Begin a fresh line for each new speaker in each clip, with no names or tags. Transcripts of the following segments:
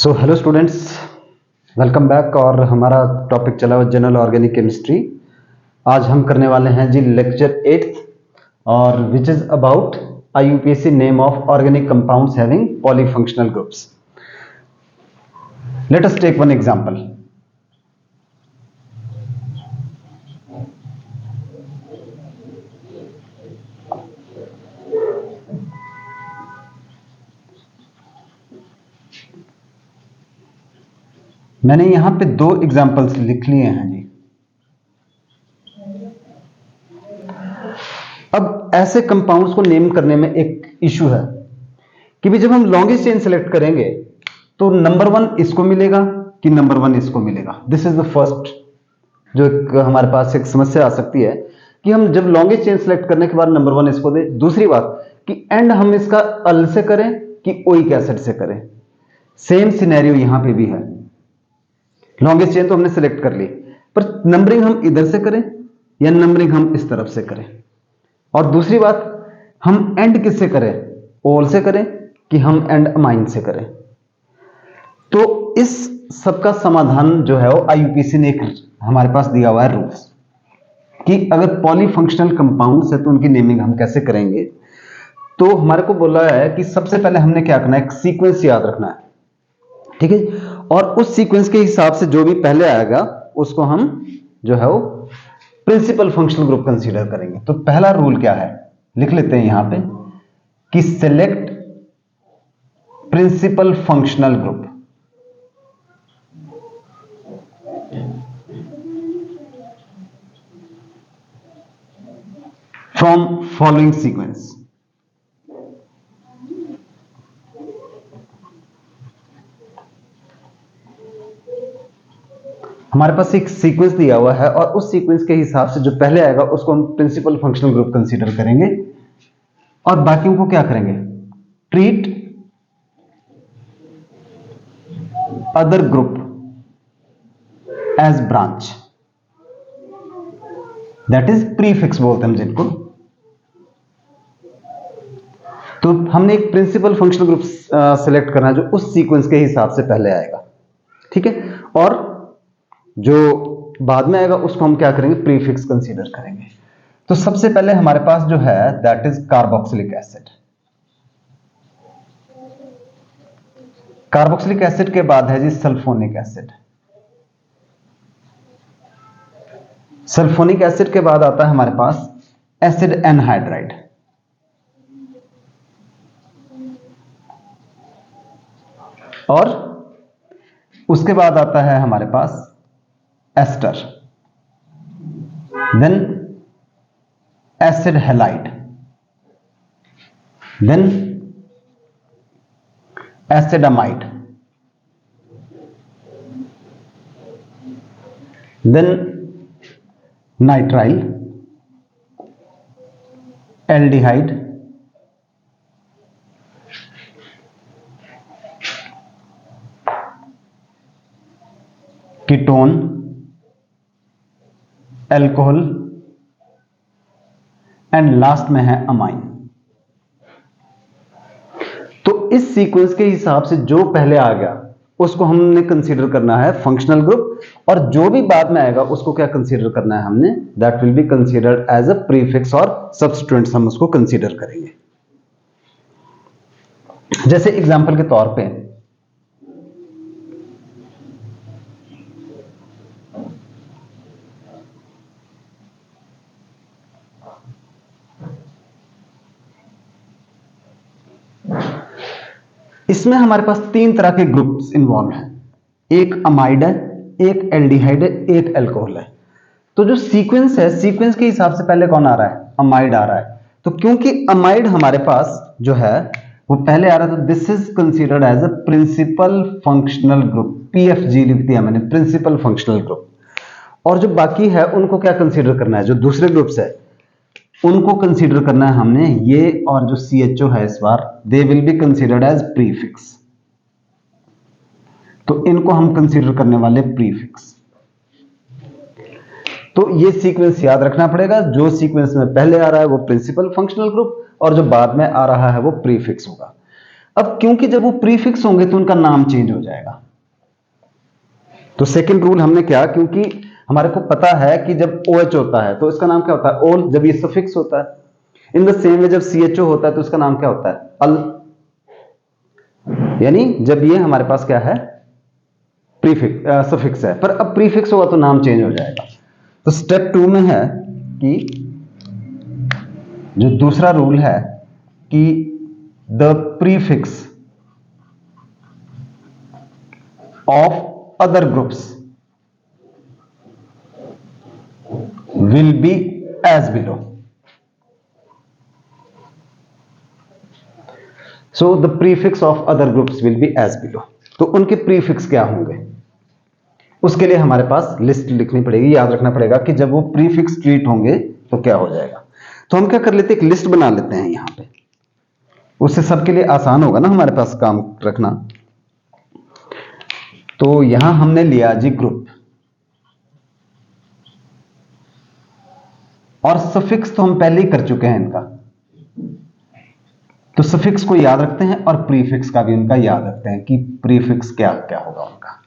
So hello students, welcome back. और हमारा topic चला हुआ जनरल ऑर्गेनिक केमिस्ट्री। आज हम करने वाले हैं जी लेक्चर 8 और which is about IUPAC name of organic compounds having polyfunctional groups. Let us take one example. मैंने यहां पे दो एग्जांपल्स लिख लिए हैं जी। अब ऐसे कंपाउंड्स को नेम करने में एक इशू है कि भी जब हम लॉन्गेस्ट चेन सेलेक्ट करेंगे तो नंबर 1 इसको मिलेगा कि नंबर 1 इसको मिलेगा। दिस इज द फर्स्ट जो हमारे पास एक समस्या आ सकती है कि हम जब लॉन्गेस्ट चेन सेलेक्ट करने के बाद नंबर 1 इसको दे। दूसरी बात कि एंड हम इसका अल से करें कि ओइक एसिड से करें। सेम सिनेरियो यहां पे भी है। लॉन्गेस्ट चेन तो हमने सेलेक्ट कर ली, पर नंबरिंग हम इधर से करें या नंबरिंग हम इस तरफ से करें। और दूसरी बात, हम एंड किससे करें, ओल से करें कि हम एंड अमाइन से करें। तो इस सबका समाधान जो है वो आईयूपीएससी ने एक हमारे पास दिया हुआ है रूल्स कि अगर पॉलीफंक्शनल कंपाउंड्स है तो उनकी नेमिंग हम कैसे करेंगे। तो हमारे को बोला है कि सबसे पहले हमने क्या करना है, एक सीक्वेंस याद रखना है, ठीक है। और उस सीक्वेंस के हिसाब से जो भी पहले आएगा उसको हम जो है वो प्रिंसिपल फंक्शनल ग्रुप कंसीडर करेंगे। तो पहला रूल क्या है, लिख लेते हैं यहां पे कि select principal functional group from following sequence. हमारे पास एक सीक्वेंस दिया हुआ है और उस सीक्वेंस के हिसाब से जो पहले आएगा उसको हम प्रिंसिपल फंक्शनल ग्रुप कंसीडर करेंगे और बाकियों को क्या करेंगे, treat other group as branch, that is prefix बोलते हैं जिनको। तो हमने एक प्रिंसिपल फंक्शनल ग्रुप सेलेक्ट करना है जो उस सीक्वेंस के हिसाब से पहले आएगा, ठीक है। और जो बाद में आएगा उसको हम क्या करेंगे, प्रीफिक्स कंसीडर करेंगे। तो सबसे पहले हमारे पास जो है that is carboxylic acid. Carboxylic acid के बाद है जी सल्फोनिक एसिड। सल्फोनिक एसिड के बाद आता है हमारे पास एसिड एनहाइड्राइड। और उसके बाद आता है हमारे पास ester, then acid halide, then acid amide, then nitrile, aldehyde, ketone, alcohol and last में है अमाइन। तो इस सीक्वेंस के हिसाब से जो पहले आ गया उसको हमने कंसीडर करना है फंक्शनल ग्रुप, और जो भी बाद में आएगा उसको क्या कंसीडर करना है हमने, that will be considered as a prefix और सब्स्टिट्यूएंट्स हम उसको कंसीडर करेंगे। जैसे एग्जांपल के तौर पे इसमें हमारे पास 3 तरह के ग्रुप्स इन्वॉल्व हैं, एक अमाइड है, एक एल्डिहाइड है, एक अल्कोहल है। तो जो सीक्वेंस है, सीक्वेंस के हिसाब से पहले कौन आ रहा है, अमाइड आ रहा है। तो क्योंकि अमाइड हमारे पास जो है वो पहले आ रहा है तो this is considered as a principal functional group. PFG लिख दिया मैंने, प्रिंसिपल फंक्शनल ग्रुप। और जो बाकी है उनको क्या कंसीडर करना है, जो दूसरे ग्रुप्स है उनको कंसीडर करना है हमने, ये और जो CHO है इस बार they will be considered as prefix. तो इनको हम कंसीडर करने वाले प्रीफिक्स। तो ये सीक्वेंस याद रखना पड़ेगा, जो सीक्वेंस में पहले आ रहा है वो प्रिंसिपल फंक्शनल ग्रुप और जो बाद में आ रहा है वो प्रीफिक्स होगा। अब क्योंकि जब वो प्रीफिक्स होंगे तो उनका नाम चेंज हो जाएगा। तो सेकंड रूल हमने क्या, क्योंकि हमारे को पता है कि जब OH होता है तो इसका नाम क्या होता है, ओल। जब ये सफिक्स होता है, इन द सेम वे जब CHO होता है तो इसका नाम क्या होता है, अल। यानी जब ये हमारे पास क्या है, प्रीफिक्स सफिक्स है। पर अब प्रीफिक्स होगा तो नाम चेंज हो जाएगा। तो स्टेप 2 में है कि जो दूसरा रूल है कि the prefix of other groups will be as below. So the prefix of other groups will be as below. तो उनके प्रीफिक्स क्या होंगे, उसके लिए हमारे पास लिस्ट लिखनी पड़ेगी, याद रखना पड़ेगा कि जब वो प्रीफिक्स ट्रीट होंगे तो क्या हो जाएगा। तो हम क्या कर लेते हैं, एक लिस्ट बना लेते हैं यहां पे, उससे सबके लिए आसान होगा ना हमारे पास काम रखना। तो यहां हमने लिया जी ग्रुप, और सफिक्स तो हम पहले ही कर चुके हैं इनका, तो सफिक्स को याद रखते हैं और प्रीफिक्स का भी उनका याद रखते हैं कि प्रीफिक्स क्या क्या होगा उनका।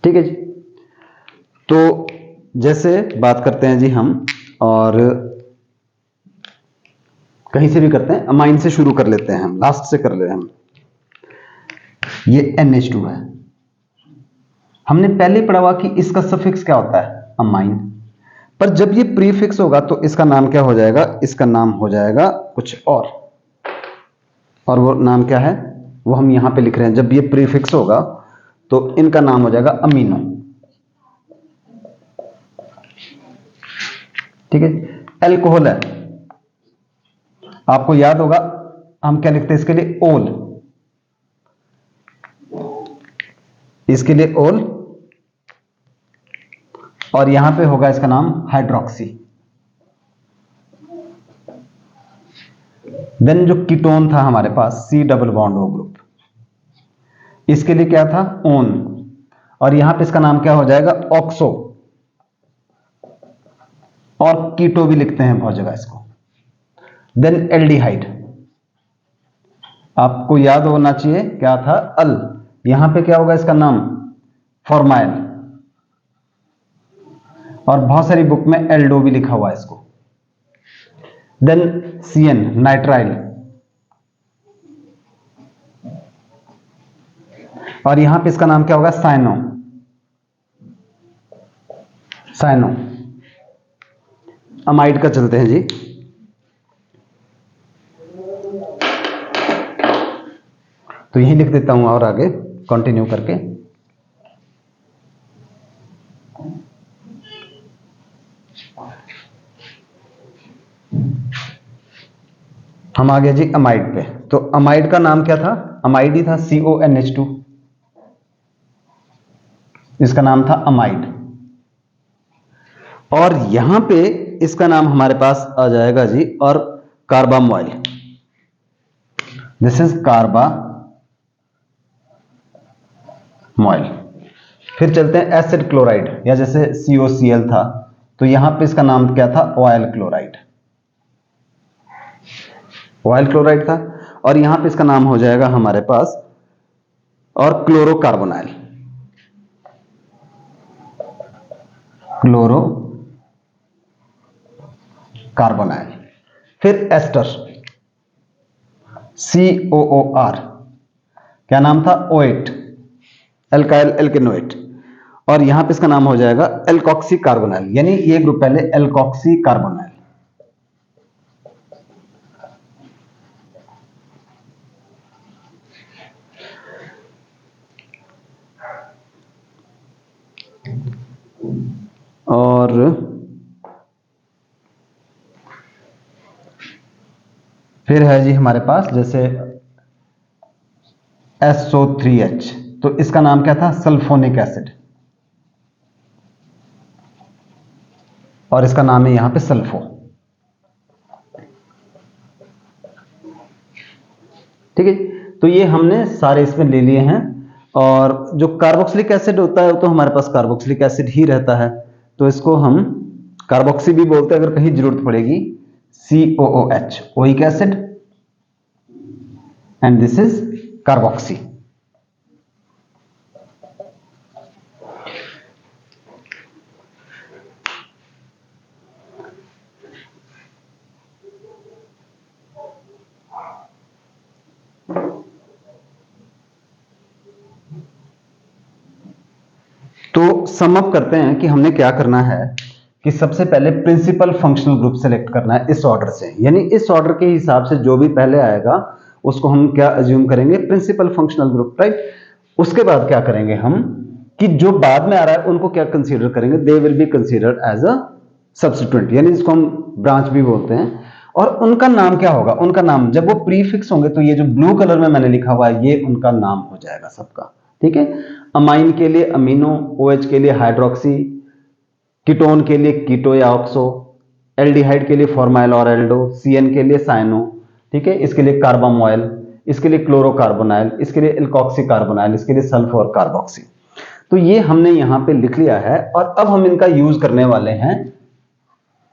ठीक है जी। तो जैसे बात करते हैं जी हम, और कहीं से भी करते हैं, अमाइन से शुरू कर लेते हैं हम, लास्ट से कर ले हम। ये NH2 है, हमने पहले पढ़ा हुआ कि इसका सफिक्स क्या होता है, अमाइन। पर जब ये प्रीफिक्स होगा तो इसका नाम क्या हो जाएगा, इसका नाम हो जाएगा कुछ और वो नाम क्या है वो हम यहां पे लिख रहे हैं। जब ये प्रीफिक्स होगा तो इनका नाम हो जाएगा अमीनो। ठीक है। अल्कोहल है, आपको याद होगा हम क्या लिखते हैं इसके लिए, ओल। इसके लिए ओल, और यहां पे होगा इसका नाम हाइड्रोक्सी। देन जो कीटोन था हमारे पास C double bond O group, इसके लिए क्या था, ओन, और यहां पे इसका नाम क्या हो जाएगा, ऑक्सो, और कीटो भी लिखते हैं बहुत जगह इसको। देन एल्डिहाइड, आपको याद होना चाहिए क्या था, अल। यहां पे क्या होगा इसका नाम, फॉर्माइल, और बहुत सारी बुक में एल्डो भी लिखा हुआ है इसको। देन CN नाइट्राइल, और यहां पे इसका नाम क्या होगा, साइनो। अमाइड का चलते हैं जी। तो यही लिख देता हूं और आगे कंटिन्यू करके। हम आ गए जी अमाइड पे। तो अमाइड का नाम क्या था, अमाइड ही था, CONH2, इसका नाम था अमाइड। और यहां पे इसका नाम हमारे पास आ जाएगा जी, और कार्बामोइल, दिस इज कार्बामोइल। फिर चलते हैं एसिड क्लोराइड, या जैसे COCl था तो यहां पे इसका नाम क्या था, ऑयल क्लोराइड। ऑयल क्लोराइड था, और यहां पे इसका नाम हो जाएगा हमारे पास और क्लोरोकार्बोनाइल, क्लोरोकार्बोनाइल। फिर एस्टर, COOR, क्या नाम था, OAT, एल्काइल एल्केनोएट, और यहां पे इसका नाम हो जाएगा एल्कोक्सी कार्बोनाइल। यानी ये ग्रुप पहले एल्कोक्सी कार्बोनाइल। और फिर है जी हमारे पास जैसे SO3H, तो इसका नाम क्या था, सल्फोनिक एसिड, और इसका नाम है यहां पे सल्फो। ठीक है। तो ये हमने सारे इसमें ले लिए हैं। और जो कार्बोक्सिलिक एसिड होता है वो तो हमारे पास कार्बोक्सिलिक एसिड ही रहता है, तो इसको हम कार्बोक्सी भी बोलते हैं अगर कहीं जरूरत पड़ेगी, COOH, oic acid, and this is carboxy. तो सम अप करते हैं कि हमने क्या करना है कि सबसे पहले प्रिंसिपल फंक्शनल ग्रुप सेलेक्ट करना है इस ऑर्डर से, यानी इस ऑर्डर के हिसाब से जो भी पहले आएगा उसको हम क्या अज्यूम करेंगे, प्रिंसिपल फंक्शनल ग्रुप, राइट। उसके बाद क्या करेंगे हम कि जो बाद में आ रहा है उनको क्या कंसीडर करेंगे, they will be considered as a substituent, यानी जिसको हम ब्रांच भी बोलते हैं। और उनका नाम क्या होगा, उनका नाम जब वो प्रीफिक्स होंगे तो ये जो ब्लू कलर में मैंने लिखा हुआ है ये उनका नाम हो जाएगा सबका, ठीक है। अमाइन के लिए अमीनो, OH के लिए हाइड्रोक्सी, कीटोन के लिए कीटो या ऑक्सो, एल्डिहाइड के लिए फॉर्माइल और एल्डो, CN के लिए साइनो, ठीक है, इसके लिए कार्बामोइल, इसके लिए क्लोरोकार्बोनाइल, इसके लिए एल्कोक्सी कार्बोनाइल, इसके लिए सल्फर कार्बोक्सी। तो ये हमने यहां पे लिख लिया है और अब हम इनका यूज करने वाले हैं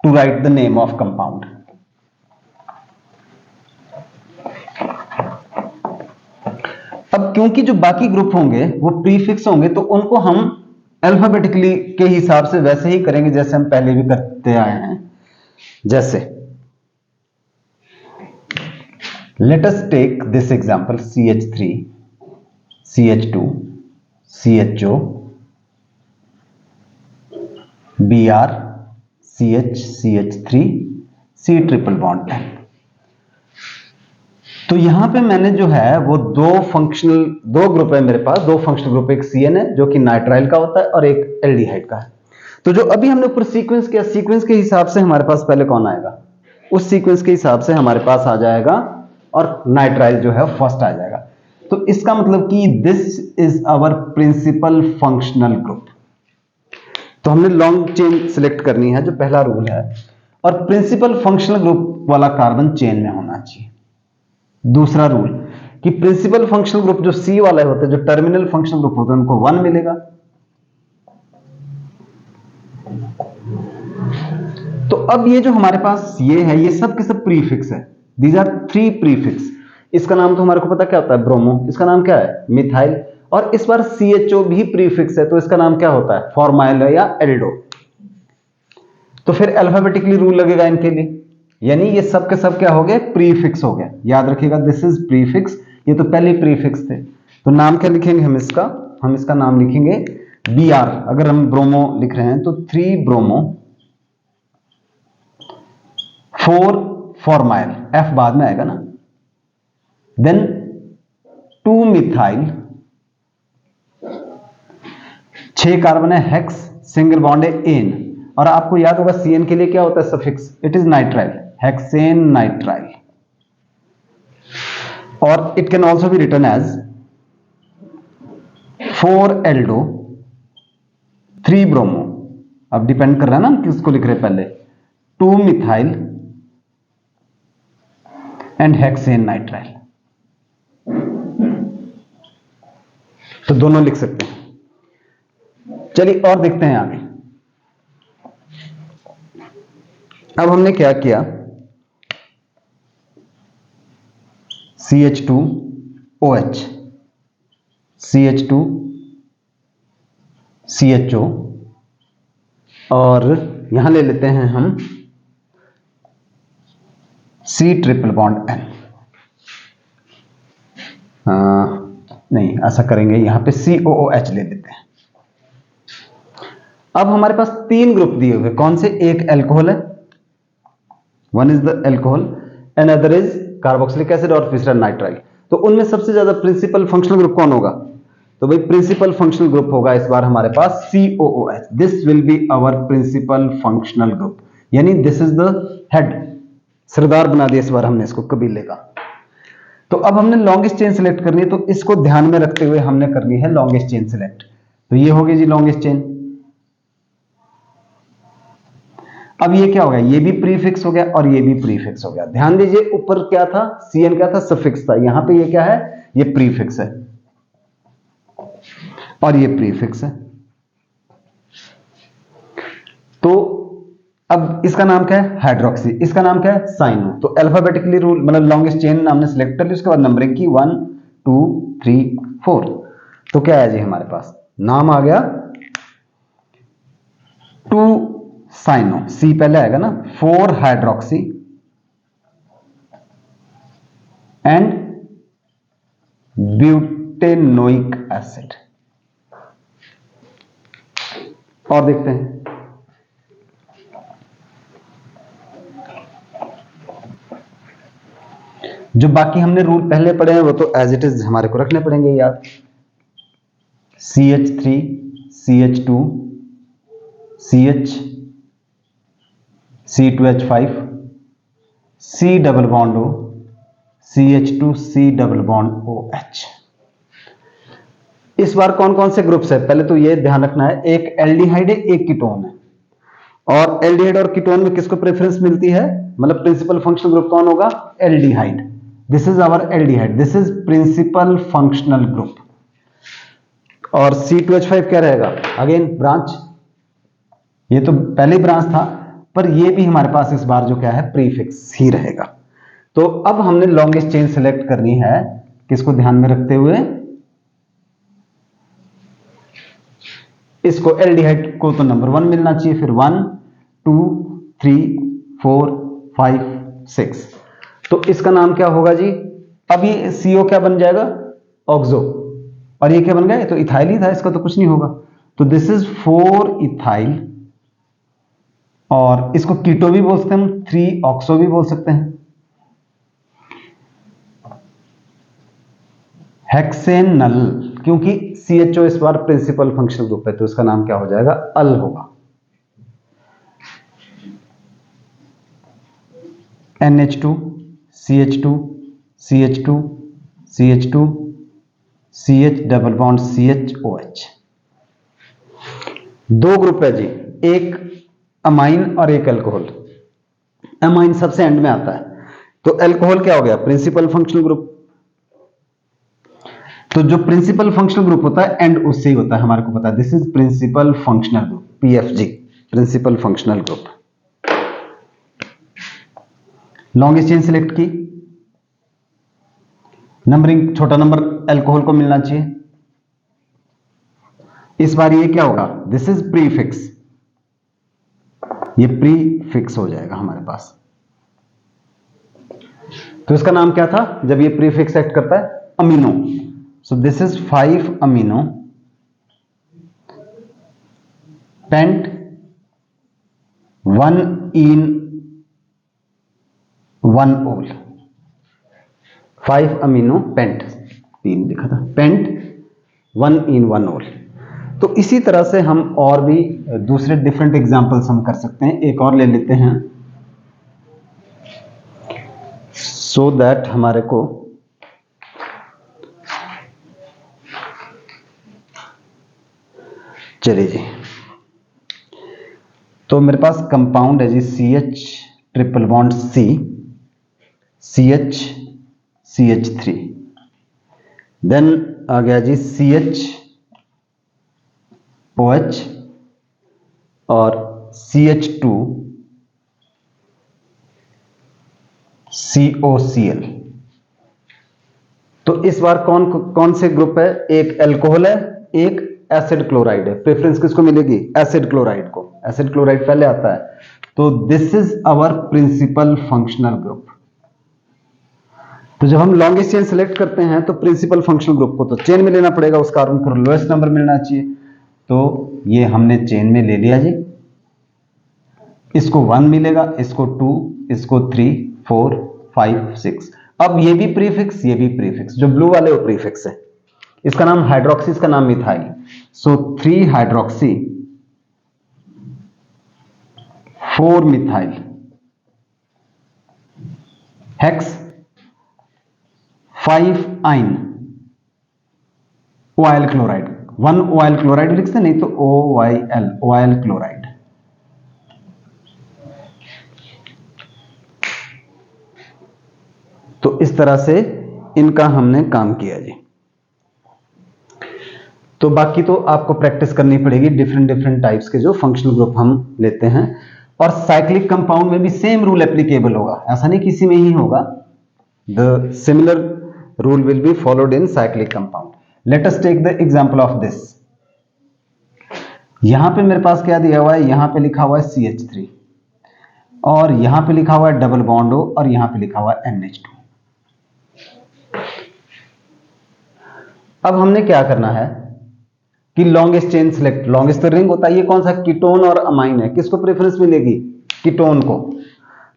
to write the name of compound. अब क्योंकि जो बाकी ग्रुप होंगे वो प्रीफिक्स होंगे तो उनको हम अल्फाबेटिकली के हिसाब से वैसे ही करेंगे जैसे हम पहले भी करते आए हैं। जैसे let us take this example CH3, CH2, CHO, Br, CH, CH3, C triple bond N। तो यहां पे मैंने जो है वो दो ग्रुप है मेरे पास, दो फंक्शनल ग्रुप, एक CN है जो कि नाइट्राइल का होता है और एक एल्डिहाइड का है। तो जो अभी हमने ऊपर सीक्वेंस किया, सीक्वेंस के हिसाब से हमारे पास पहले कौन आएगा, उस सीक्वेंस के हिसाब से हमारे पास आ जाएगा और नाइट्राइल जो है फर्स्ट आ जाएगा। तो इसका मतलब कि this is our principal functional group. तो हमने लॉन्ग चेन सिलेक्ट करनी है जो पहला रूल है, और प्रिंसिपल फंक्शनल ग्रुप वाला कार्बन चेन में होना चाहिए। दूसरा रूल कि प्रिंसिपल फंक्शनल ग्रुप जो C वाले होते हैं, जो टर्मिनल फंक्शनल ग्रुप होते हैं, उनको 1 मिलेगा। तो अब ये जो हमारे पास ये है, ये सब के सब प्रीफिक्स है, दीज आर 3 प्रीफिक्स। इसका नाम तो हमारे को पता क्या होता है, ब्रोमो, इसका नाम क्या है, मिथाइल, और इस बार CHO भी प्रीफिक्स है तो इसका नाम क्या होता है, फॉर्माइल या एल्डो। तो फिर अल्फाबेटिकली रूल लगेगा इनके लिए, यानी ये सब के सब क्या हो गए, प्रीफिक्स हो गए। याद रखिएगा दिस इज प्रीफिक्स, ये तो पहले प्रीफिक्स थे। तो नाम क्या लिखेंगे हम इसका नाम लिखेंगे Br। अगर हम ब्रोमो लिख रहे हैं तो 3 ब्रोमो, 4 फॉर्माइल, F बाद में आएगा ना, देन 2 मिथाइल, 6 कार्बन है हेक्स, सिंगल बॉन्ड है एन, और आपको याद होगा CN के लिए क्या होता है suffix, it is nitrile, hexane nitrile. और it can also be written as 4 aldo, 3 bromo, अब डिपेंड कर रहा है ना हम किसको लिख रहे हैं पहले, 2 मिथाइल एंड हेक्सेन नाइट्राइल। तो दोनों लिख सकते हैं। चलिए और देखते हैं आगे। अब हमने क्या किया, CH2OH, CH2 CHO, और यहां ले लेते हैं हम C ट्रिपल बॉन्ड N। नहीं ऐसा करेंगे, यहां पे COOH ले लेते हैं। अब हमारे पास 3 ग्रुप दिए हुए, कौन से, एक एल्कोहल है, one is the alcohol, another is carboxylic acid, और तीसरा नाइट्राइल। तो उनमें सबसे ज्यादा प्रिंसिपल फंक्शनल ग्रुप कौन होगा, तो भाई प्रिंसिपल फंक्शनल ग्रुप होगा इस बार हमारे पास COOH। This will be our principal functional group, यानी दिस इज द हेड, सरदार बना दिया इस बार हमने इसको कबीले का। तो अब हमने लॉन्गेस्ट चेन सिलेक्ट करनी है, तो इसको ध्यान में रखते हुए हमने करनी है लॉन्गेस्ट चेन सिलेक्ट। तो ये हो गई जी लॉन्गेस्ट चेन। अब ये क्या हो गया, ये भी प्रीफिक्स हो गया और ये भी प्रीफिक्स हो गया। ध्यान दीजिए ऊपर क्या था, CN क्या था, सफिक्स था, यहां पे ये क्या है, ये प्रीफिक्स है और ये प्रीफिक्स है। तो अब इसका नाम क्या है? हाइड्रोक्सी। इसका नाम क्या है? साइनो। तो अल्फाबेटिकली रूल मतलब लॉन्गेस्ट चेन हमने सिलेक्ट कर ली, उसके बाद नंबरिंग की 1 2 3 4। तो क्या है जी हमारे पास? नाम आ गया 2 साइनो, सी पहले आएगा ना, 4 हाइड्रोक्सी एंड ब्यूटेनोइक एसिड। और देखते हैं, जो बाकी हमने रूल पहले पढ़े हैं वो तो एज इट इज हमारे को रखने पड़ेंगे याद। CH3 CH2 CH C2H5 C double bond O CH2 C double bond OH। इस बार कौन कौन से ग्रुप्स है? पहले तो ये ध्यान रखना है, एक एल्डिहाइड है, एक कीटोन है। और एल्डिहाइड और कीटोन में किसको प्रेफरेंस मिलती है? मतलब प्रिंसिपल फंक्शनल ग्रुप कौन होगा? Aldehyde. This is our aldehyde, this is principal functional group. और C2H5 क्या रहेगा? अगेन ब्रांच, ये तो पहले ब्रांच था, पर ये भी हमारे पास इस बार जो क्या है? प्रीफिक्स ही रहेगा। तो अब हमने लॉन्गेस्ट चेन सेलेक्ट करनी है, किसको ध्यान में रखते हुए? इसको एल्डिहाइड को तो नंबर 1 मिलना चाहिए, फिर 1 2 3 4 5 6। तो इसका नाम क्या होगा जी? अब ये CO क्या बन जाएगा? ऑक्सो। और ये क्या बन गया? तो इथाइल ही था, इसका तो कुछ नहीं होगा। तो दिस इज 4 इथाइल, और इसको कीटो भी बोल सकते हैं हम, 3 ऑक्सो भी बोल सकते हैं। हेक्सेनल, क्योंकि CHO इस बार प्रिंसिपल फंक्शनल ग्रुप है, तो इसका नाम क्या हो जाएगा? अल होगा। NH2 CH2 CH2 CH2 CH double bond CHOH। दो ग्रुप है जी, एक अमाइन और एक अल्कोहल। अमाइन सबसे एंड में आता है, तो अल्कोहल क्या हो गया? Principal functional group. तो जो प्रिंसिपल फंक्शनल ग्रुप होता है एंड उससे ही होता है, हमारे को पता है। This is principal functional group, PFG, principal functional group. Longest chain select की, नंबरिंग छोटा नंबर अल्कोहल को मिलना चाहिए। इस बार ये क्या होगा? दिस इज प्रीफिक्स, ये प्रीफिक्स हो जाएगा हमारे पास। तो इसका नाम क्या था जब ये प्रीफिक्स एक्ट करता है? Amino. So this is 5 amino pent 1 इन 1 ओल। 5 अमीनो पेंट, 3 लिखा था, पेंट 1 इन 1 ओल। तो इसी तरह से हम और भी दूसरे डिफरेंट एग्जांपल्स हम कर सकते हैं। एक और ले लेते हैं, सो दैट हमारे को चलिए जी। तो मेरे पास कंपाउंड है जी CH triple bond C CH CH3, then आ गया जी CH OH और CH2 COCl। तो इस बार कौन कौन से ग्रुप है? एक अल्कोहल है, एक एसिड क्लोराइड है। प्रेफरेंस किसको मिलेगी? एसिड क्लोराइड को। एसिड क्लोराइड पहले आता है। तो this is our principal functional group. तो जब हम लॉन्गेस्ट चेन सेलेक्ट करते हैं तो प्रिंसिपल फंक्शनल ग्रुप को तो चेन में लेना पड़ेगा, उस कार्बन को लोएस्ट नंबर मिलना चाहिए। तो ये हमने चेन में ले लिया जी। इसको 1 मिलेगा, इसको 2, इसको 3 4 5 6। अब ये भी प्रीफिक्स, ये भी प्रीफिक्स, जो ब्लू वाले वो प्रीफिक्स है। इसका नाम हाइड्रोक्सी, इसका नाम मिथाइल। सो 3 हाइड्रोक्सी 4 मिथाइल हेक्स 5 आइन OIL क्लोराइड। 1 OIL क्लोराइड लिख सकते, नहीं तो OIL क्लोराइड। तो इस तरह से इनका हमने काम किया जी। तो बाकी तो आपको प्रैक्टिस करनी पड़ेगी डिफरेंट डिफरेंट टाइप्स के जो फंक्शनल ग्रुप हम लेते हैं। और साइक्लिक कंपाउंड में भी सेम रूल एप्लीकेबल होगा, ऐसा नहीं किसी में ही होगा। The similar rule will be followed in cyclic compound. Let us take the example of this. यहां पे मेरे पास क्या दिया हुआ है, यहां पे लिखा हुआ है CH3 और यहां पे लिखा हुआ है डबल बॉन्ड O और यहां पे लिखा हुआ है NH2। अब हमने क्या करना है कि लॉन्गेस्ट चेन सिलेक्ट, लॉन्गेस्ट तो रिंग होता है, ये कौन सा कीटोन और अमाइन है, किसको प्रेफरेंस मिलेगी, कीटोन को।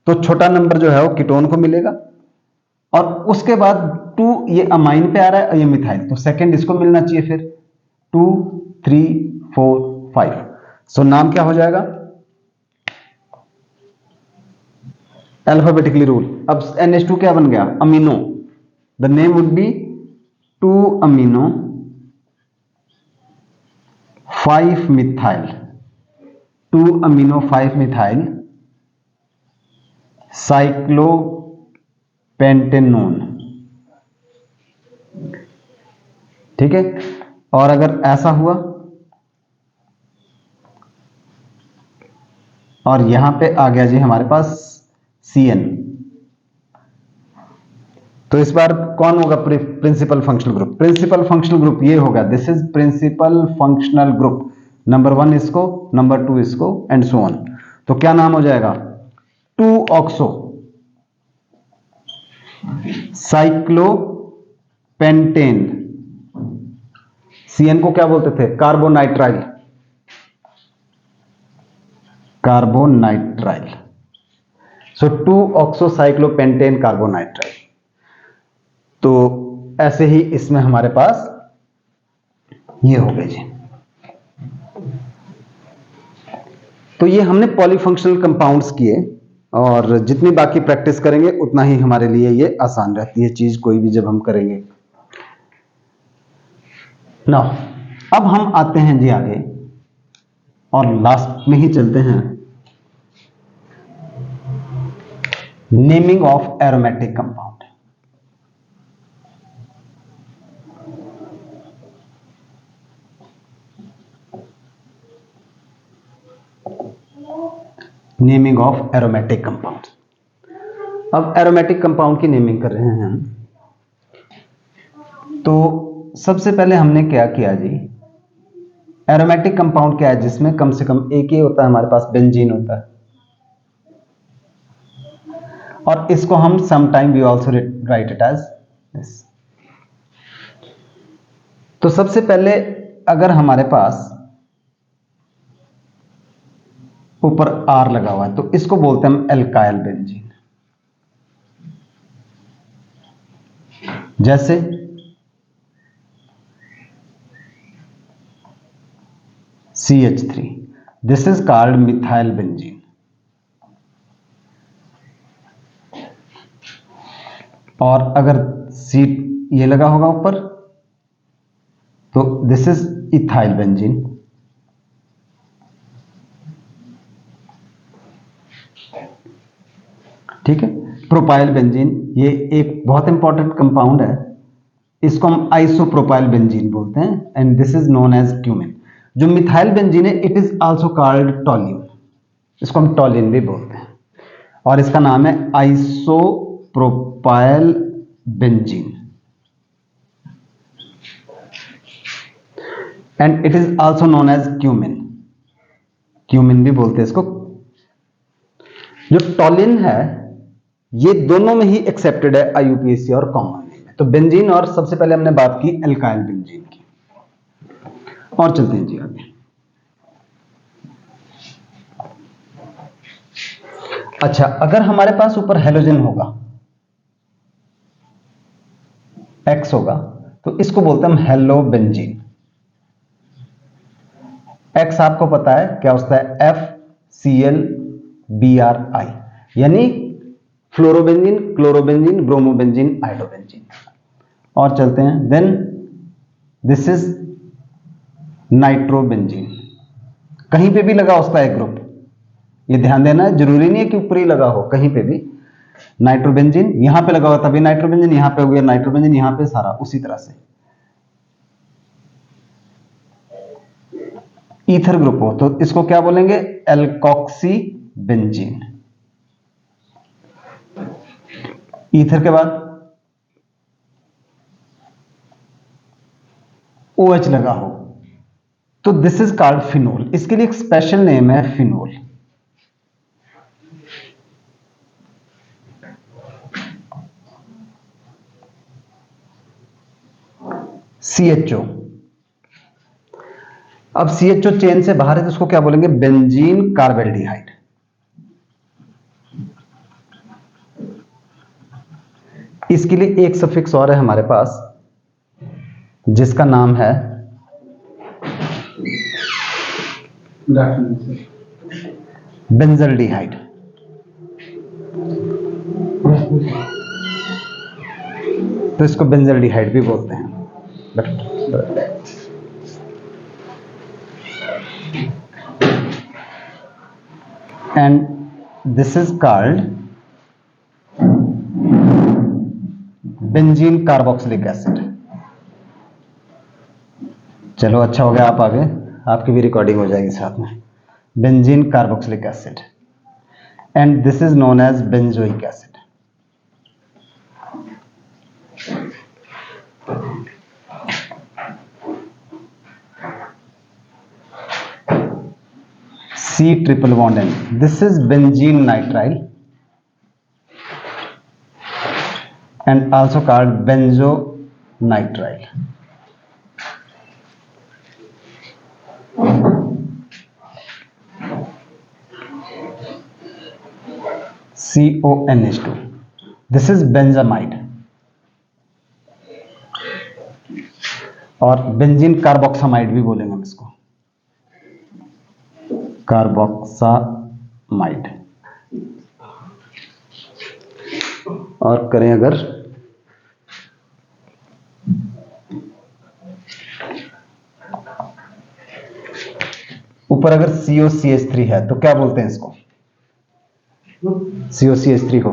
तो छोटा नंबर जो है वो कीटोन को मिलेगा और उसके बाद 2 ये अमाइन पे आ रहा है और ये मिथाइल, तो सेकंड इसको मिलना चाहिए, फिर 2 3 4 5। सो नाम क्या हो जाएगा, अल्फाबेटिकली रूल। अब NH2 क्या बन गया, amino, the name would be 2 amino 5 methyl, 2 amino 5 methyl cyclopentanone. ठीक है, और अगर ऐसा हुआ और यहां पे आ गया जी हमारे पास CN, तो इस बार कौन होगा principal functional group, principal functional group ये होगा, this is principal functional group. Number 1 इसको, नंबर 2 इसको एंड सो ऑन। तो क्या नाम हो जाएगा, 2 ऑक्सो साइक्लोपेंटेन। CN को क्या बोलते थे, कार्बोनाइट्राइल, कार्बोनाइट्राइल। सो 2 ऑक्सो साइक्लोपेंटेन कार्बोनाइट्राइल। तो ऐसे ही इसमें हमारे पास ये हो गए जी। तो ये हमने पॉलीफंक्शनल कंपाउंड्स किए और जितनी बाकी प्रैक्टिस करेंगे उतना ही हमारे लिए ये आसान रहती है चीज, कोई भी जब हम करेंगे ना। अब हम आते हैं जी आगे और लास्ट में ही चलते हैं, naming of aromatic compound. Naming of aromatic compound. अब एरोमेटिक कंपाउंड की नेमिंग कर रहे हैं हम। तो सबसे पहले हमने क्या किया जी, एरोमेटिक कंपाउंड क्या है जिसमें कम से कम एक ही होता है, हमारे पास बेंजीन होता है और इसको हम sometime we also write it as this. तो सबसे पहले अगर हमारे पास ऊपर R लगा हुआ है तो इसको बोलते हैं हम एल्काइल बेंजीन। जैसे CH3, this is called methyl benzene. और अगर C ये लगा होगा ऊपर तो दिस इज इथाइल बेंजीन। ठीक है, प्रोपाइल बेंजीन ये एक बहुत इंपॉर्टेंट कंपाउंड है, इसको हम आइसोप्रोपाइल बेंजीन बोलते हैं and this is known as cumene. जो मिथाइल बेंजीन है it is also called toluene, इसको हम टॉलिन भी बोलते हैं और इसका नाम है isopropyl benzene and it is also known as cumene, cumene भी बोलते हैं इसको। जो टॉलिन है ये दोनों में ही एक्सेप्टेड है IUPAC और कॉमन में। तो बेंजीन, और सबसे पहले हमने बात की एल्काइल बेंजीन की, और चलते हैं जी आगे। अच्छा, अगर हमारे पास ऊपर हेलोजन होगा, X होगा, तो इसको बोलते हैं हम हेलो बेंजीन। X आपको पता है क्या होता है, FClBrI, यानी फ्लोरोबेंजीन, क्लोरोबेंजीन, ब्रोमोबेंजीन, आइडोबेंजीन। और चलते हैं, देन दिस इज नाइट्रोबेंजीन। कहीं पे भी लगा उसका एक ग्रुप, ये ध्यान देना है, जरूरी नहीं है कि ऊपर ही लगा हो, कहीं पे भी नाइट्रोबेंजीन, यहां पे लगा हुआ तभी नाइट्रोबेंजीन, यहां पे हो गया नाइट्रोबेंजीन, यहां पे सारा उसी तरह से। ईथर ग्रुप हो तो इसको क्या बोलेंगे, एल्कोक्सी बेंजीन। ईथर के बाद OH लगा हो तो दिस इज कॉल्ड फिनोल। इसके लिए एक स्पेशल नेम है फिनोल। CHO। अब CHO चेन से बाहर है तो उसको क्या बोलेंगे? Benzene carbaldehyde. इसके लिए एक सफिक्स और है हमारे पास जिसका नाम है बेंजल्डिहाइड। तो इसको बेंजल्डिहाइड भी बोलते हैं। And this is called benzene carboxylic acid. चलो अच्छा हो गया आप आ गए, आपकी भी रिकॉर्डिंग हो जाएगी साथ में। Benzene carboxylic acid and this is known as benzoic acid. C triple bond N. This is benzene nitrile and also called benzonitrile. CONH2. This is benzamide और बेंजीन कार्बोक्सामाइड भी बोलेंगे हम इसको, कार्बोक्सामाइड। और करें अगर ऊपर अगर COCH3 है तो क्या बोलते हैं इसको? COCH3 हो,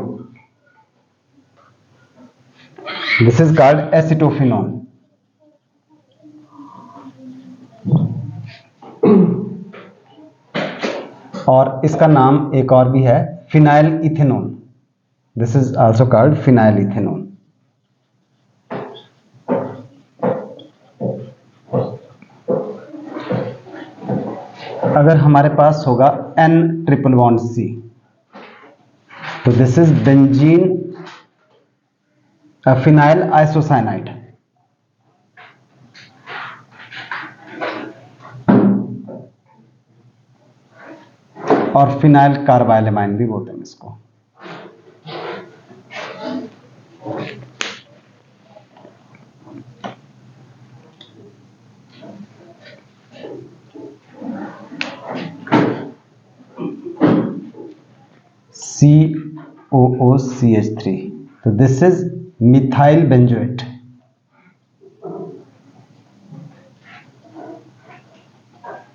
दिस इज कॉल्ड एसिटोफिनोन। और इसका नाम एक और भी है phenyl ethanone. This is also called phenyl ethanone. अगर हमारे पास होगा N ट्रिपल बॉन्ड C तो this is benzene phenyl isocyanide. और फिनाइल कार्बाइलेमाइन भी बोलते हैं इसको। COOCH3 तो this is methyl benzoate.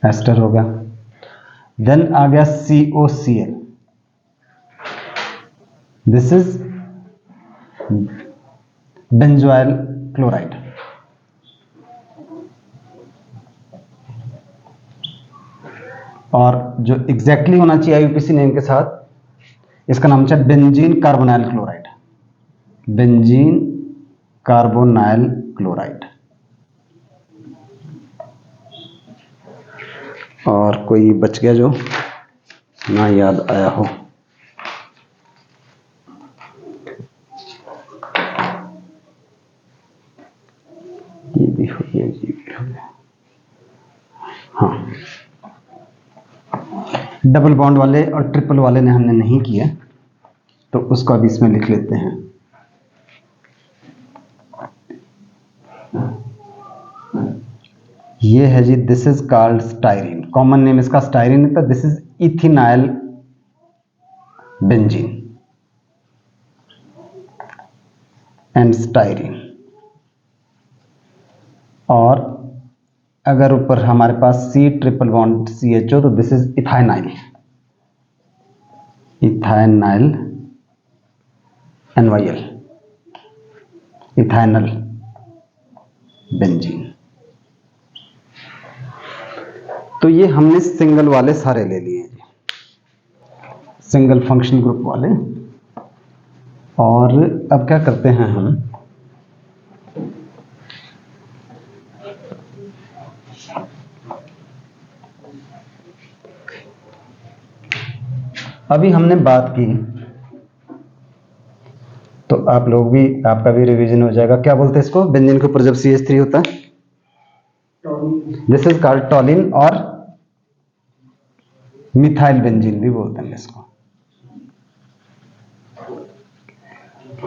Ester हो गया। देन आ गया COCl, this is benzoyl chloride. और जो एग्जैक्टली होना चाहिए IUPAC नेम के साथ, इसका नाम है benzene carbonyl chloride. Benzene carbonyl chloride. और कोई बच गया जो ना याद आया हो? ये भी हो गया, ये भी हो गया। हाँ, डबल बॉन्ड वाले और ट्रिपल वाले ने हमने नहीं किया तो उसको अभी इसमें लिख लेते हैं। ये है जी, this is called styrene. Common name इसका स्टाइरिन है, तो this is ethenyl benzene and styrene. और अगर ऊपर हमारे पास C ट्रिपल बॉन्ड CHO तो this is ethynyl, ethynyl NYL, ethynyl benzene. तो ये हमने सिंगल वाले सारे ले लिए। सिंगल फंक्शनल ग्रुप वाले। और अब क्या करते हैं हम, अभी हमने बात की तो आप लोग भी, आपका भी रिवीजन हो जाएगा। क्या बोलते हैं इसको, बेंजीन के ऊपर जब CH3 होता है, दिस इज कॉल्ड टॉलिन, और मिथाइल बेंजीन भी बोलते हैं इसको।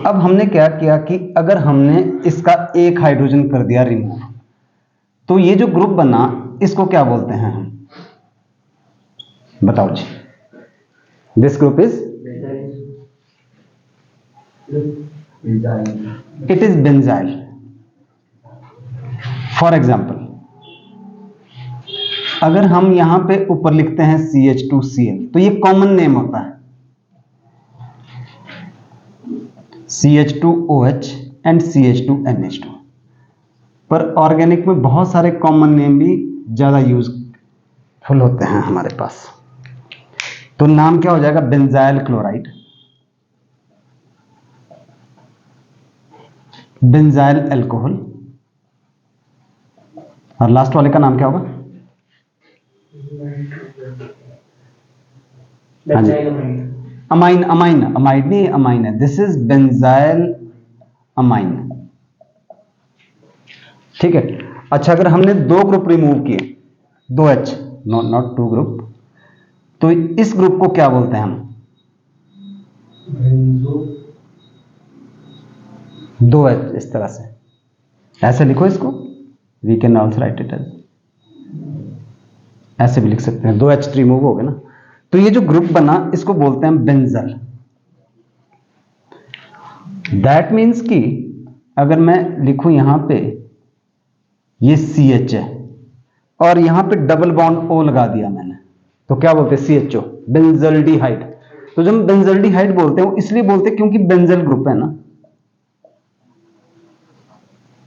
अब हमने क्या किया कि अगर हमने इसका एक हाइड्रोजन कर दिया रिमूव, तो ये जो ग्रुप बना इसको क्या बोलते हैं हम, बताओ जी। This group is, it is benzyl. For example, अगर हम यहां पे ऊपर लिखते हैं CH2Cl, तो ये कॉमन नेम होता है, CH2OH एंड CH2NH2। पर ऑर्गेनिक में बहुत सारे कॉमन नेम भी ज्यादा यूजफुल होते हैं हमारे पास। तो नाम क्या हो जाएगा, बेंजाइल क्लोराइड, बेंजाइल अल्कोहल, और लास्ट वाले का नाम क्या होगा, हाँ जी, अमाइन। अमाइन, अमाइड नहीं, अमाइन है, दिस इज बेंजाइल अमाइन। ठीक है। अच्छा, अगर हमने दो ग्रुप रिमूव किए, 2H, नॉट टू ग्रुप, तो इस ग्रुप को क्या बोलते हैं हम, 2H, इस तरह से ऐसे लिखो इसको, we can also write it as, ऐसे भी लिख सकते हैं, 2H रिमूव हो गए ना। तो ये जो ग्रुप बना इसको बोलते हैं बेंजल। दैट मीन्स कि अगर मैं लिखूं यहां पे ये CH है और यहां पे डबल बॉन्ड O लगा दिया मैंने, तो क्या बोलते हैं, CHO, बेंजल्डिहाइड। तो जब हम बेंजल्डिहाइड बोलते हैं वो इसलिए बोलते हैं क्योंकि बेंजल ग्रुप है ना,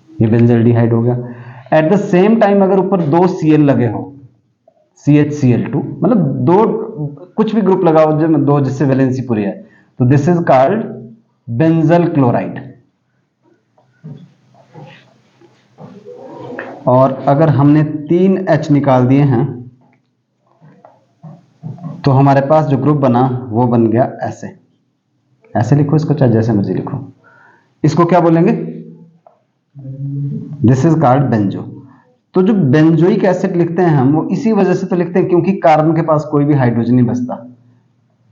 ये बेंजल्डिहाइड हो गया। एट द सेम टाइम अगर ऊपर दो Cl लगे हो, CHCl2, मतलब दो, कुछ भी ग्रुप लगाओ जब दो जिससे वैलेंसी पूरी है, तो this is called benzyl chloride. और अगर हमने 3H निकाल दिए हैं तो हमारे पास जो ग्रुप बना वो बन गया ऐसे, ऐसे लिखो इसको, चाहे जैसे मर्जी लिखो। इसको क्या बोलेंगे, दिस इज कॉल्ड बेंजो। तो जो बेंजोइक एसिड लिखते हैं हम, वो इसी वजह से तो लिखते हैं क्योंकि कार्बन के पास कोई भी हाइड्रोजन नहीं बचता,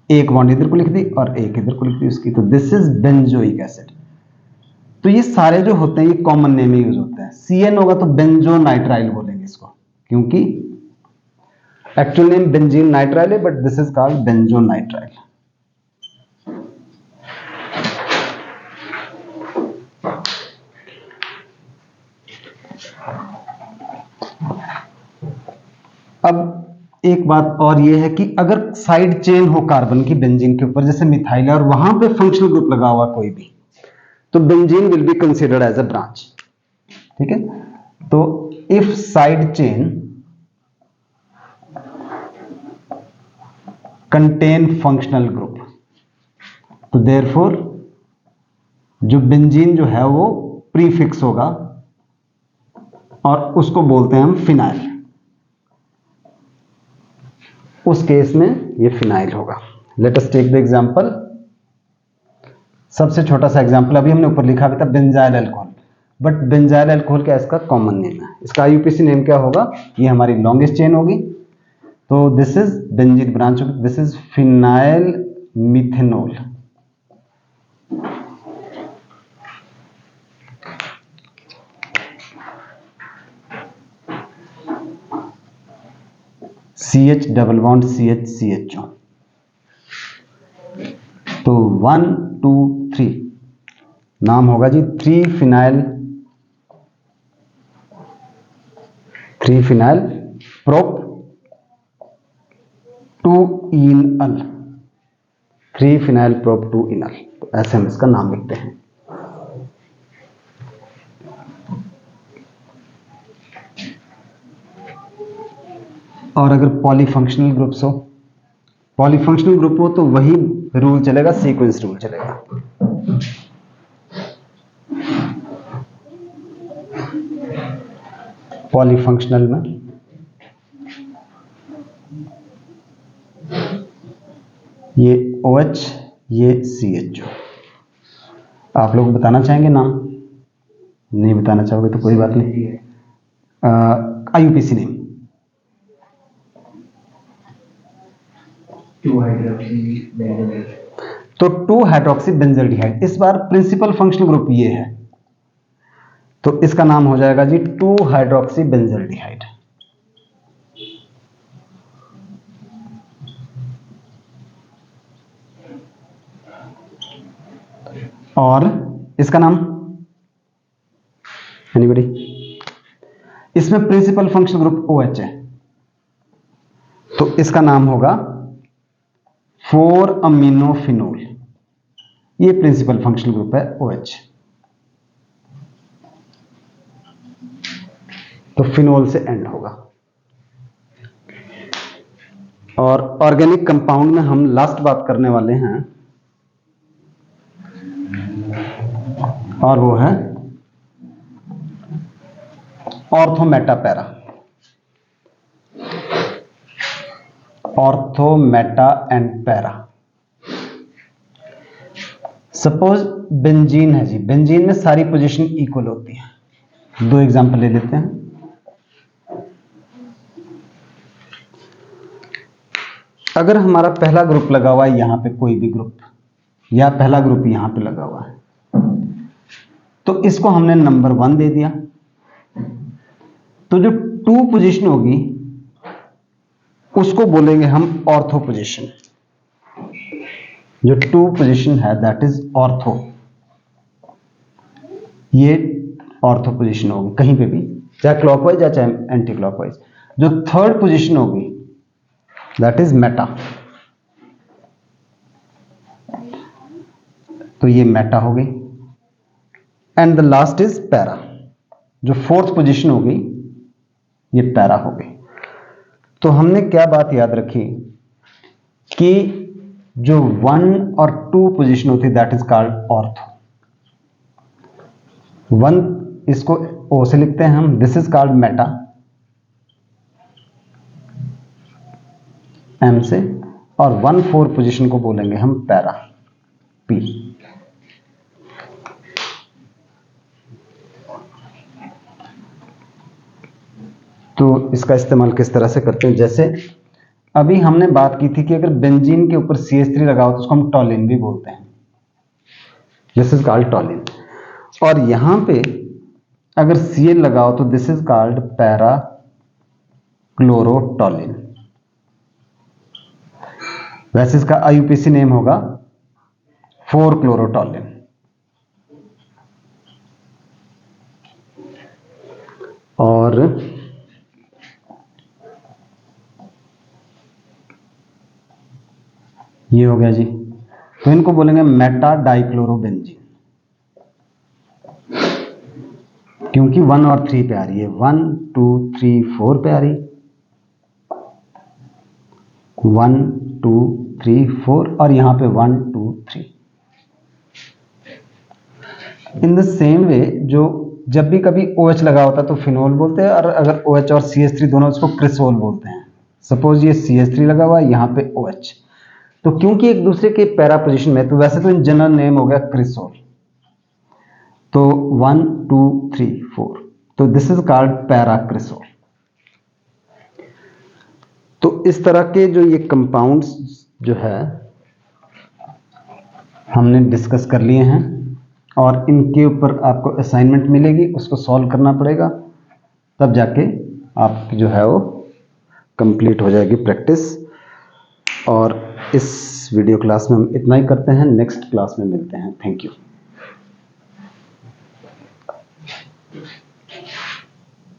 एक बॉन्ड इधर को लिख दी और एक इधर को लिख दी उसकी, तो दिस इज बेंजोइक एसिड। तो ये सारे जो होते हैं ये कॉमन नेम में यूज होते हैं। CN होगा तो बेंजोनाइट्राइल बोलेंगे इसको, क्योंकि एक्चुअल नेम बेंजीन नाइट्राइल है, बट दिस इज कॉल्ड बेंजोनाइट्राइल। अब एक बात और ये है कि अगर साइड चेन हो कार्बन की बेंजीन के ऊपर, जैसे मिथाइल है और वहां पे फंक्शनल ग्रुप लगा हुआ कोई भी, तो benzene will be considered as a branch. ठीक है। तो if side chain contain functional group, तो देयरफॉर जो बेंजीन जो है वो प्रीफिक्स होगा और उसको बोलते हैं हम फिनाइल। उस केस में ये फिनाइल होगा। Let us take the example. सबसे छोटा सा एग्जांपल अभी हमने ऊपर लिखा भी था, benzyl alcohol, but benzyl alcohol क्या इसका कॉमन नेम है, इसका IUPAC नेम क्या होगा, ये हमारी लॉन्गेस्ट चेन होगी, तो this is benzene branch, this is phenyl methanol. CH double bond CH CHO, तो 1 2 3 नाम होगा जी 3 फिनाइल प्रोप 2 इनल, 3 फिनाइल प्रोप 2 इनल, तो ऐसे हम इसका नाम लिखते हैं। और अगर पॉलीफंक्शनल ग्रुप्स हो, पॉलीफंक्शनल ग्रुप हो तो वही रूल चलेगा, सीक्वेंस रूल चलेगा। पॉलीफंक्शनल में ये OH, ये CH। आप लोग बताना चाहेंगे नाम? नहीं बताना चाहोगे तो कोई बात नहीं। IUPAC name
two hydroxy.
तो 2-हाइड्रोक्सी बेंजल्डिहाइड। इस बार प्रिंसिपल फंक्शनल ग्रुप ये है, तो इसका नाम हो जाएगा जी 2-हाइड्रोक्सी बेंजल्डिहाइड। और इसका नाम एनीबॉडी? इसमें प्रिंसिपल फंक्शनल ग्रुप OH है, तो इसका नाम होगा 4-अमीनोफिनोल। ये प्रिंसिपल फंक्शनल ग्रुप है OH। तो फिनोल से एंड होगा। और ऑर्गेनिक कंपाउंड में हम लास्ट बात करने वाले हैं, और वो है ortho Meta para. Ortho Meta and para. Suppose benzene है जी, बेंजीन में सारी पोजीशन इक्वल होती है। 2 एग्जांपल ले लेते हैं। अगर हमारा पहला ग्रुप लगा हुआ है यहां पे, कोई भी ग्रुप, या पहला ग्रुप यहां पे लगा हुआ है, तो इसको हमने नंबर 1 दे दिया। तो जो 2 पोजीशन होगी उसको बोलेंगे हम ऑर्थो पोजीशन। जो 2 पोजीशन है दैट इज ऑर्थो। ये ऑर्थो पोजीशन होगी कहीं पे भी, चाहे क्लॉकवाइज या चाहे एंटी क्लॉकवाइज। जो 3rd पोजीशन होगी दैट इज मेटा। तो ये मेटा हो गई। And the last is para. जो 4th पोजीशन होगी ये पैरा हो गई। तो हमने क्या बात याद रखी कि जो 1 और 2 पोजीशन होती है दैट इज कॉल्ड ऑर्थो। 1 इसको O से लिखते हैं हम, this is called Meta M से, और 1-4 पोजीशन को बोलेंगे हम पैरा P। तो इसका इस्तेमाल किस तरह से करते हैं, जैसे अभी हमने बात की थी कि अगर बेंजीन के ऊपर CH3 लगाओ तो उसको हम टॉलिन भी बोलते हैं, दिस इज कॉल्ड टॉलिन। और यहां पे अगर Cl लगाओ तो दिस इज कॉल्ड पैरा क्लोरोटॉलिन। वैसे इसका IUPAC नेम होगा 4-क्लोरोटॉलिन। और ये हो गया जी, तो इनको बोलेंगे मेटा डाइक्लोरोबेंजीन, क्योंकि 1 और 3 पे आ रही है। 1 2 3 4 पे आ रही, 1 2 3 4, और यहां पे 1 2 3। इन द सेम वे, जो जब भी कभी OH लगा होता है तो फिनोल बोलते हैं, और अगर OH और CH3 दोनों, उसको क्रिसोल बोलते हैं। सपोज ये CH3 लगा हुआ है, यहां पे OH, तो क्योंकि एक दूसरे के पैरा पोजीशन में, तो वैसे तो इन जनरल नेम हो गया क्रिसोल। तो 1 2 3 4, तो this is called para cresol. तो इस तरह के जो ये कंपाउंड्स जो है हमने डिस्कस कर लिए हैं, और इनके ऊपर आपको असाइनमेंट मिलेगी, उसको सॉल्व करना पड़ेगा, तब जाके आपकी जो है वो कंप्लीट हो जाएगी प्रैक्टिस। और इस वीडियो क्लास में हम इतना ही करते हैं, नेक्स्ट क्लास में मिलते हैं। Thank you.